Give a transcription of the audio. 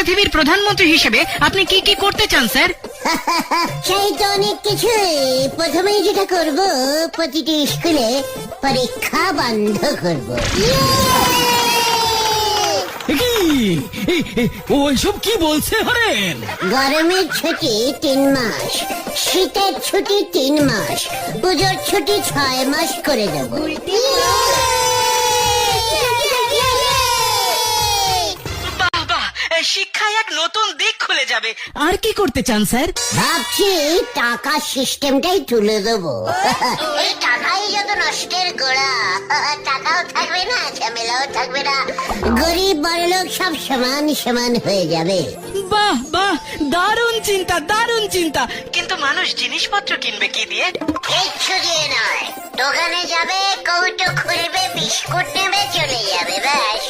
পৃথিবীর প্রধানমন্ত্রী হিসেবে আপনি কি কি করতে চান স্যার? চাই তো অনেক কিছু। প্রথমেই যেটা করব, প্রতিটি স্কুলে পরীক্ষা বন্ধ করব। ওইসব কি বলছে হরেন? গরমের ছুটি 3 মাস, শীতের ছুটি 3 মাস, পুজোর ছুটি 6 মাস করে দেব। বাহ বাহ, শিক্ষায় এক নতুন দিক খুলে যাবে। আর কি করতে চান স্যার? ভাবছি টাকা সিস্টেমটাই তুলে দেবো। এই টাকাই যত নষ্টের গোড়া। টাকাও থাকবে না, ঝামেলাও থাকবে না, গরিব বড়লোক সব সমান সমান হয়ে যাবে। বাহ বাহ, দারুণ চিন্তা, দারুণ চিন্তা। কিন্তু মানুষ জিনিসপত্র কিনবে কি দিয়ে? কিচ্ছু দিয়ে নয়, দোকানে যাবে, কৌটো খুলবে, বিস্কুট নেবে, চলে যাবে, ব্যাস।